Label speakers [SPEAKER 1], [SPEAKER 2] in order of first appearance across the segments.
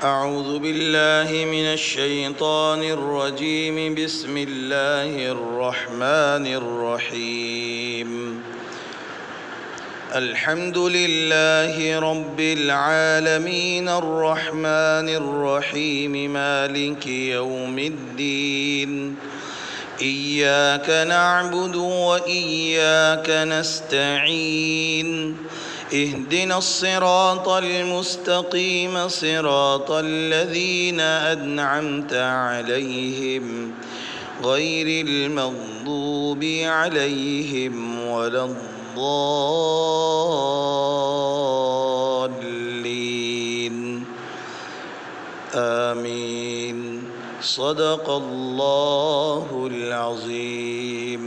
[SPEAKER 1] أعوذ بالله من الشيطان الرجيم بسم الله الرحمن الرحيم الحمد لله رب العالمين الرحمن الرحيم مالك يوم الدين إياك نعبد وإياك نستعين اهدنا الصراط المستقيم صراط الذين أنعمت عليهم غير المغضوب عليهم ولا الضالين آمين صدق الله العظيم۔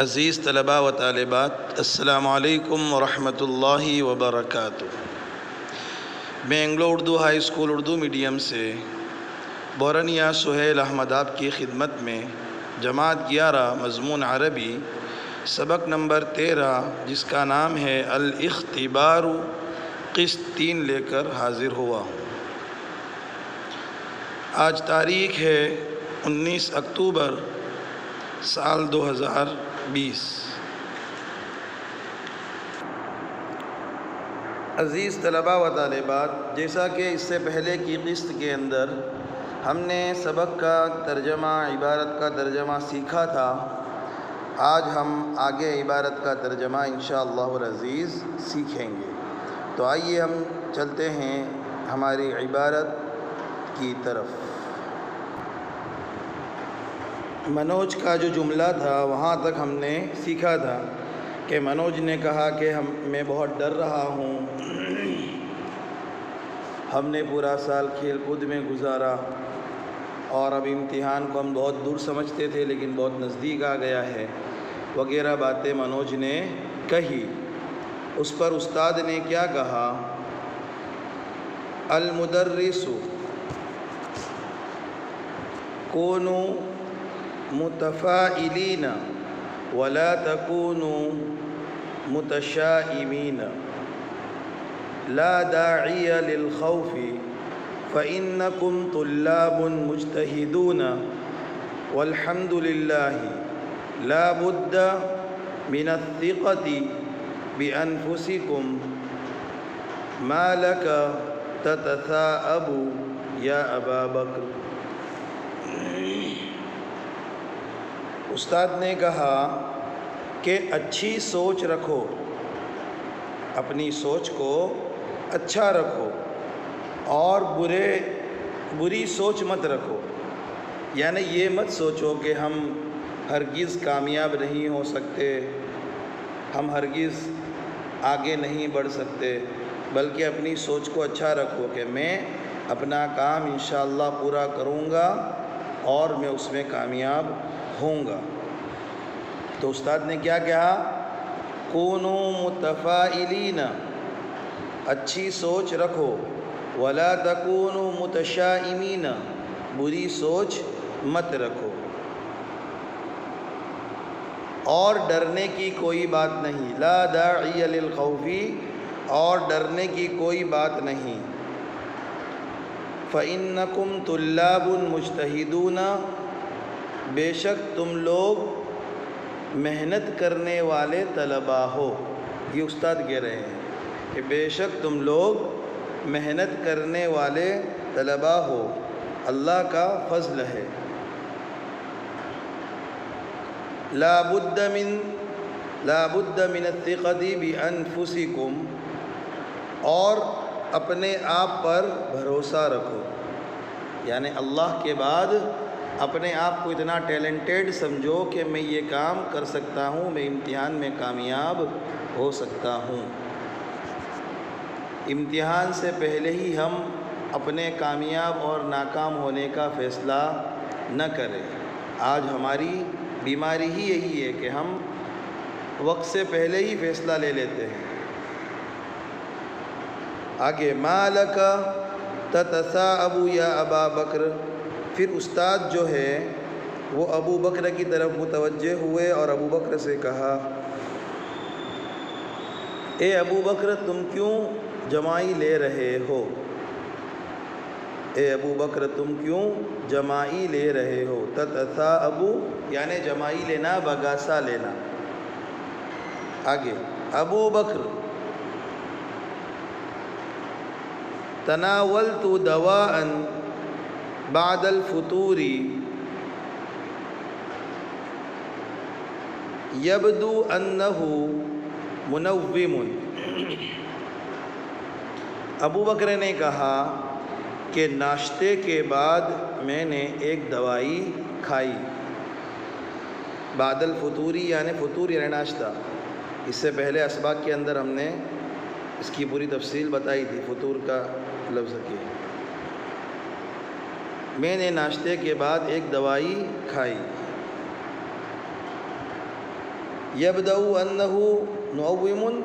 [SPEAKER 1] عزیز طلباء و طالبات، السلام علیکم ورحمۃ اللہ وبرکاتہ۔ میں Anglo Urdu high school Urdu medium سے بورانیہ سہیل احمد آپ کی خدمت میں جماعت 11 مضمون عربی سبق نمبر 13 جس کا نام ہے الاختبار قسط 3 لے کر حاضر ہوا ہوں۔ آج تاریخ ہے 19 اکتوبر سال 2020۔ عزیز طلباء و طالبات، جیسا کہ اس سے پہلے کی قسط کے اندر ہم نے سبق کا ترجمہ، عبارت کا ترجمہ سیکھا تھا، آج ہم آگے عبارت کا ترجمہ انشاءاللہ العزیز سیکھیں گے۔ تو آئیے ہم چلتے ہیں ہماری عبارت کی طرف۔ منوج کا جو جملہ تھا وہاں تک ہم نے سیکھا تھا کہ منوج نے کہا کہ میں بہت ڈر رہا ہوں، ہم نے پورا سال کھیل کود میں گزارا اور اب امتحان کو ہم بہت دور سمجھتے تھے لیکن بہت نزدیک آ گیا ہے، وغیرہ باتیں منوج نے کہی۔ اس پر استاد نے کیا کہا؟ المدرس کونوا متفائلین ولا تکونوا متشائمین لا داعی للخوف فإنکم طلاب مجتہدون والحمد للہ لا بد من الثقة بأنفسکم ما لک تتثاءب یا ابا بکر۔ استاد نے کہا کہ اچھی سوچ رکھو، اپنی سوچ کو اچھا رکھو اور بری سوچ مت رکھو، یعنی یہ مت سوچو کہ ہم ہرگز کامیاب نہیں ہو سکتے، ہم ہرگز آگے نہیں بڑھ سکتے، بلکہ اپنی سوچ کو اچھا رکھو کہ میں اپنا کام انشاءاللہ پورا کروں گا اور میں اس میں کامیاب ہوں گا۔ تو استاد نے کیا کہا؟ کونوا متفائلین، اچھی سوچ رکھو، ولا تکونوا متشائمین، بری سوچ مت رکھو، اور ڈرنے کی کوئی بات نہیں، لا داعی للخوف، اور ڈرنے کی کوئی بات نہیں، فإنکم طلاب مجتہدون، بے شک تم لوگ محنت کرنے والے طلباء ہو۔ یہ استاد کہہ رہے ہیں کہ بے شک تم لوگ محنت کرنے والے طلباء ہو، اللہ کا فضل ہے۔ لا بد من الثقة بأنفسکم، اور اپنے آپ پر بھروسہ رکھو، یعنی اللہ کے بعد اپنے آپ کو اتنا ٹیلنٹڈ سمجھو کہ میں یہ کام کر سکتا ہوں، میں امتحان میں کامیاب ہو سکتا ہوں۔ امتحان سے پہلے ہی ہم اپنے کامیاب اور ناکام ہونے کا فیصلہ نہ کریں۔ آج ہماری بیماری ہی یہی ہے کہ ہم وقت سے پہلے ہی فیصلہ لے لیتے ہیں۔ آگے ما لک تتثاءب یا ابا بکر، پھر استاد جو ہے وہ ابو بکر کی طرف متوجہ ہوئے اور ابو بکر سے کہا اے ابو بکر تم کیوں جمائی لے رہے ہو، اے ابو بکر تم کیوں جمائی لے رہے ہو، تتثاءبو یعنی جمائی لینا، بگاسا لینا۔ آگے ابو بکر تناولت دواء بعد الفطور یبدو انہ منوم۔ ابو بکر نے کہا کہ ناشتے کے بعد میں نے ایک دوائی کھائی، بعد الفطوری یعنی فطور یعنی ناشتہ۔ اس سے پہلے اسباق کے اندر ہم نے اس کی پوری تفصیل بتائی تھی، فطور کا لفظ کی۔ میں نے ناشتے کے بعد ایک دوائی کھائی، یبدو انہ منوم،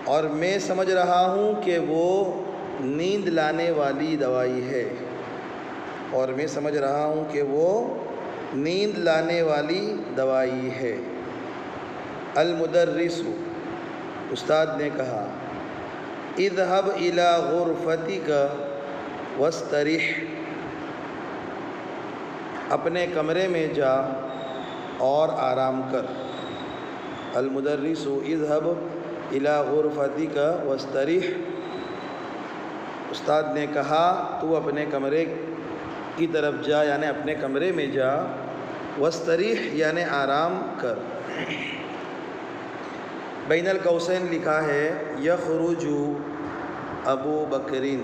[SPEAKER 1] اور میں سمجھ رہا ہوں کہ وہ نیند لانے والی دوائی ہے، اور میں سمجھ رہا ہوں کہ وہ نیند لانے والی دوائی ہے۔ المدرس استاد نے کہا اذهب الى غرفتك واسترح، اپنے کمرے میں جا اور آرام کر۔ المدرس اذهب الى غرفتك واسترح، استاد نے کہا تو اپنے کمرے کی طرف جا یعنی اپنے کمرے میں جا، واسترح یعنی آرام کر۔ بین القوسین لکھا ہے یخرج ابو بکرین،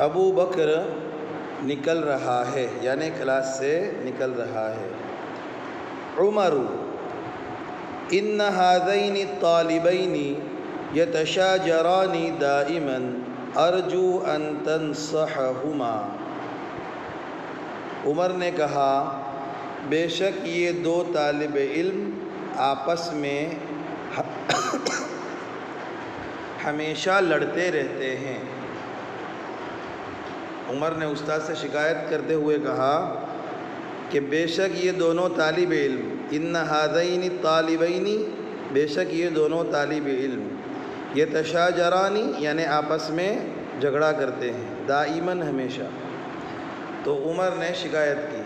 [SPEAKER 1] ابو بکر نکل رہا ہے یعنی کلاس سے نکل رہا ہے۔ عمر ان هذین الطالبین یتشاجران دائما ارجو ان تنصحہما، عمر نے کہا بے شک یہ دو طالب علم آپس میں ہمیشہ لڑتے رہتے ہیں۔ عمر نے استاد سے شکایت کرتے ہوئے کہا کہ بے شک یہ دونوں طالب علم، ان ہذین الطالبین، بے شک یہ دونوں طالب علم، یتشاجران یعنی آپس میں جھگڑا کرتے ہیں، دائماً ہمیشہ۔ تو عمر نے شکایت کی،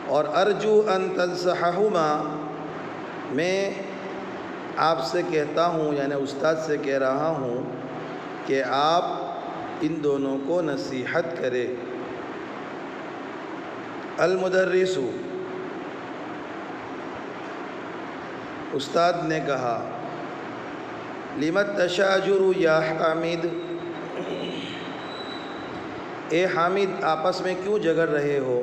[SPEAKER 1] اور ارجو ان تنصحہما، میں آپ سے کہتا ہوں یعنی استاد سے کہہ رہا ہوں کہ آپ ان دونوں کو نصیحت کرے۔ المدرس استاد نے کہا لم التشاجر یا حامد، اے حامد آپس میں کیوں جھگڑ رہے ہو؟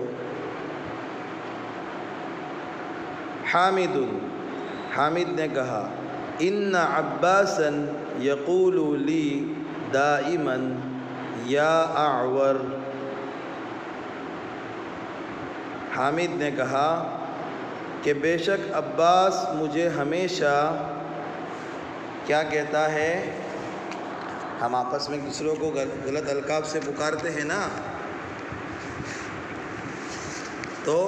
[SPEAKER 1] حامد، حامد نے کہا ان عباسا یقول لی دائما یا اعور، حامد نے کہا کہ بے شک عباس مجھے ہمیشہ کیا کہتا ہے، ہم آپس میں دوسروں کو غلط القاب سے پکارتے ہیں نا، تو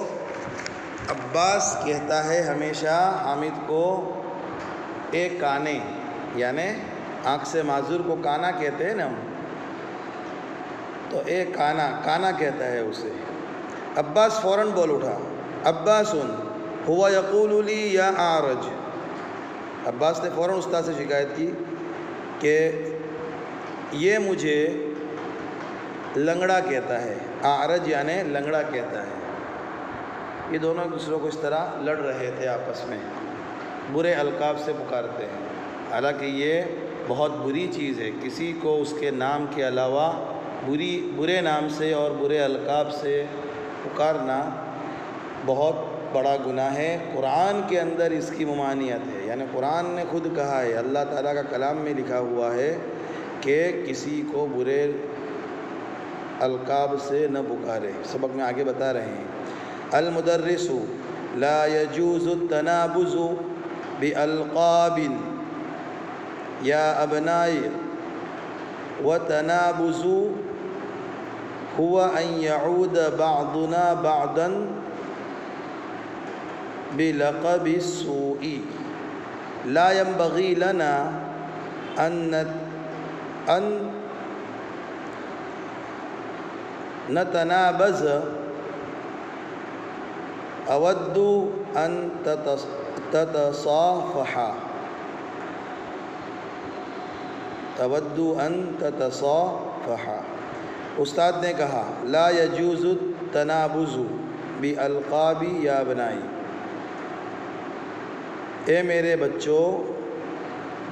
[SPEAKER 1] عباس کہتا ہے ہمیشہ حامد کو اے کانے، یعنی آنکھ سے معذور کو کانا کہتے ہیں نا ہم، تو اے کانا، کانا کہتا ہے اسے۔ عباس فوراً بول اٹھا عباس ہوا یقول لی یا اعرج، عباس نے فوراً استاد سے شکایت کی کہ یہ مجھے لنگڑا کہتا ہے، اعرج یعنی لنگڑا کہتا ہے۔ یہ دونوں ایک دوسروں کو اس طرح لڑ رہے تھے، آپس میں برے القاب سے پکارتے ہیں، حالانکہ یہ بہت بری چیز ہے، کسی کو اس کے نام کے علاوہ برے نام سے اور برے القاب سے پکارنا بہت بڑا گناہ ہے۔ قرآن کے اندر اس کی ممانعت ہے، یعنی قرآن نے خود کہا ہے، اللہ تعالیٰ کا کلام میں لکھا ہوا ہے کہ کسی کو برے القاب سے نہ پکارے۔ سبق میں آگے بتا رہے ہیں المدرس لا يجوز التنابز بالقاب یا ابنائی وتنابز هو أن يعود بعضنا بعضا بلقب السوء لا ينبغي لنا أن نتنابز أود أن تتصافحا استاد نے کہا لا يجوز التنابز بالقاب یا بنائی، اے میرے بچوں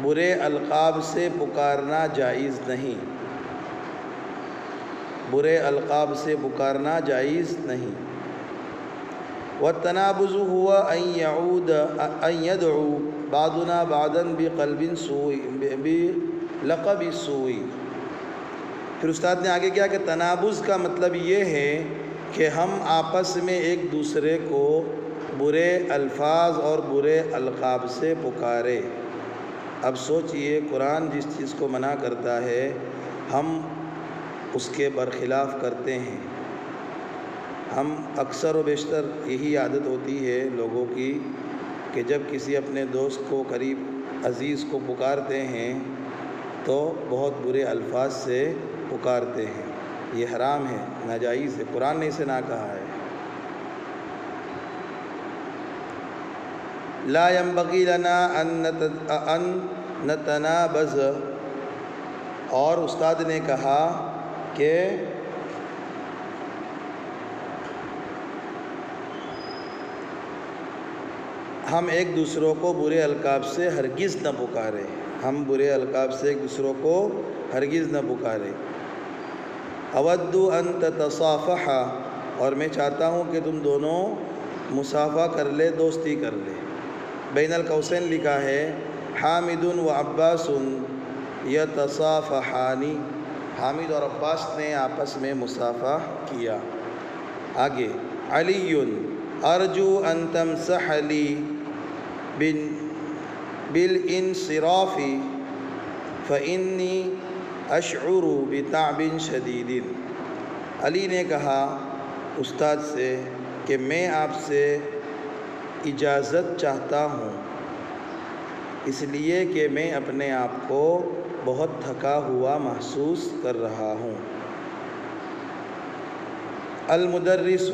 [SPEAKER 1] برے القاب سے پکارنا جائز نہیں، برے القاب سے پکارنا جائز نہیں۔ والتنابز هو أن يدعو بعضنا بعضا بلقب السوء۔ پھر استاد نے آگے کیا کہ تنابز کا مطلب یہ ہے کہ ہم آپس میں ایک دوسرے کو برے الفاظ اور برے القاب سے پکارے۔ اب سوچئے قرآن جس چیز کو منع کرتا ہے ہم اس کے برخلاف کرتے ہیں۔ ہم اکثر و بیشتر یہی عادت ہوتی ہے لوگوں کی کہ جب کسی اپنے دوست کو قریب عزیز کو پکارتے ہیں تو بہت برے الفاظ سے پکارتے ہیں۔ یہ حرام ہے، ناجائز ہے، قرآن نے اسے نہ کہا ہے۔ لا ينبغي لنا ان نتنابز، اور استاد نے کہا کہ ہم ایک دوسروں کو برے القاب سے ہرگز نہ پکارے، ہم برے القاب سے ایک دوسروں کو ہرگز نہ پکارے۔ اود ان تتصافحا، اور میں چاہتا ہوں کہ تم دونوں مصافحہ کر لے، دوستی کر لے۔ بین القوسین لکھا ہے حامد و عباس یتصافحان، حامد اور عباس نے آپس میں مصافحہ کیا۔ آگے علی ارجو ان تمسح لی بالانصراف فإنی اشعر بتعب شدید۔ علی نے کہا استاد سے کہ میں آپ سے اجازت چاہتا ہوں اس لیے کہ میں اپنے آپ کو بہت تھکا ہوا محسوس کر رہا ہوں۔ المدرس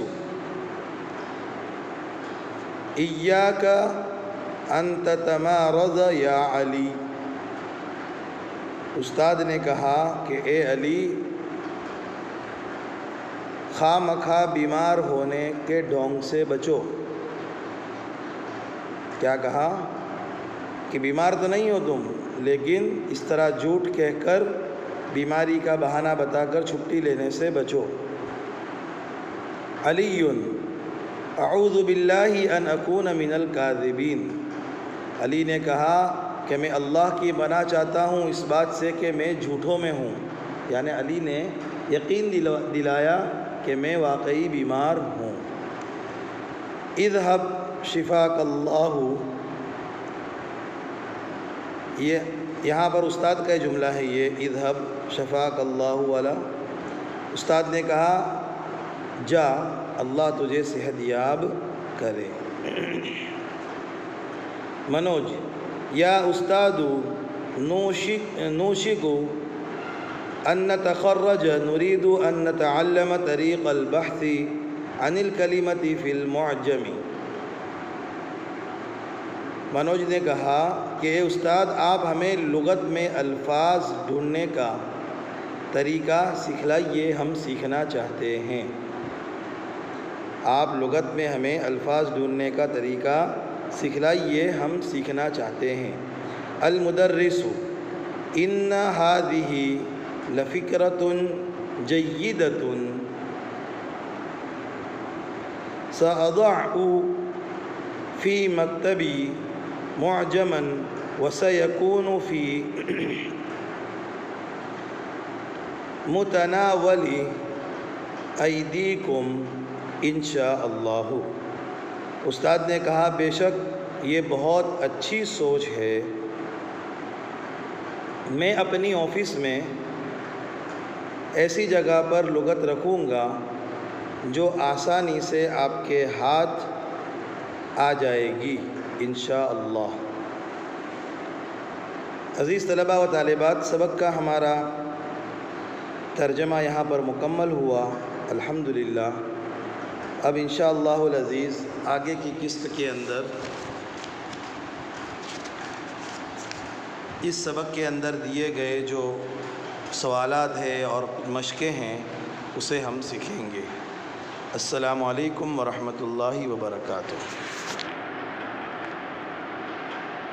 [SPEAKER 1] ایاک ان تتمارض یا علی، استاد نے کہا کہ اے علی خواہ مخواہ بیمار ہونے کے ڈھونگ سے بچو۔ کیا کہا کہ بیمار تو نہیں ہو تم، لیکن اس طرح جھوٹ کہہ کر بیماری کا بہانہ بتا کر چھٹی لینے سے بچو۔ علی اعوذ باللہ ان اکون من الکاذبین، علی نے کہا کہ میں اللہ کی پناہ چاہتا ہوں اس بات سے کہ میں جھوٹوں میں ہوں، یعنی علی نے یقین دلایا کہ میں واقعی بیمار ہوں۔ اذهب شفاک اللہ، یہاں پر استاد کا جملہ ہے یہ اذهب شفاک اللہ والا۔ استاد نے کہا جا اللہ تجھے صحت یاب کرے۔ منوج یا استاد نوشک ان نتخرج نريد ان نتعلم طریق البحث عن الکلمۃ فی المعجم۔ منوج نے کہا کہ اے استاد آپ ہمیں لغت میں الفاظ ڈھونڈنے کا طریقہ سکھلائیے، ہم سیکھنا چاہتے ہیں۔ آپ لغت میں ہمیں الفاظ ڈھونڈنے کا طریقہ سکھلائیے، ہم سیکھنا چاہتے ہیں۔ المدرس ان هذه لفکرۃ جیدۃ سأضع فی مکتبی معجما وسيكون في متناول ایدیکم انشاء اللہ۔ استاد نے کہا بے شک یہ بہت اچھی سوچ ہے، میں اپنی آفس میں ایسی جگہ پر لغت رکھوں گا جو آسانی سے آپ کے ہاتھ آ جائے گی انشاءاللہ۔ عزیز طلباء و طالبات، سبق کا ہمارا ترجمہ یہاں پر مکمل ہوا الحمدللہ۔ اب انشاءاللہ العزیز آگے کی قسط کے اندر اس سبق کے اندر دیے گئے جو سوالات ہیں اور مشقیں ہیں اسے ہم سیکھیں گے۔ السلام علیکم ورحمۃ اللہ وبرکاتہ۔